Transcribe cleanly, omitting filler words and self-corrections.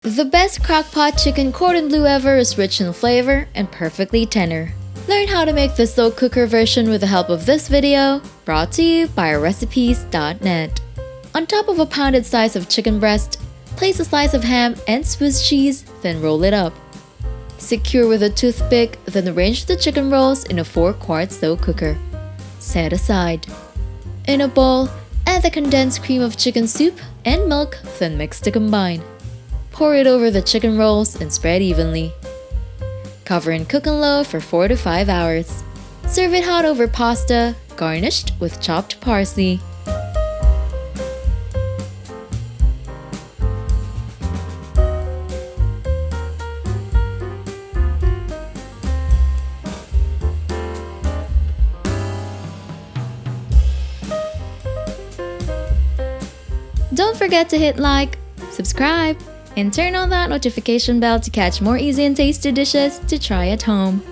The best crockpot chicken cordon bleu ever is rich in flavor and perfectly tender. Learn how to make the slow cooker version with the help of this video, brought to you by recipes.net. On top of a pounded slice of chicken breast, place a slice of ham and Swiss cheese, then roll it up. Secure with a toothpick, then arrange the chicken rolls in a 4-quart slow cooker. Set aside. In a bowl, add the condensed cream of chicken soup and milk, then mix to combine. Pour it over the chicken rolls and spread evenly. Cover and cook on low for 4 to 5 hours. Serve it hot over pasta, garnished with chopped parsley. Don't forget to hit like, subscribe, and turn on that notification bell to catch more easy and tasty dishes to try at home.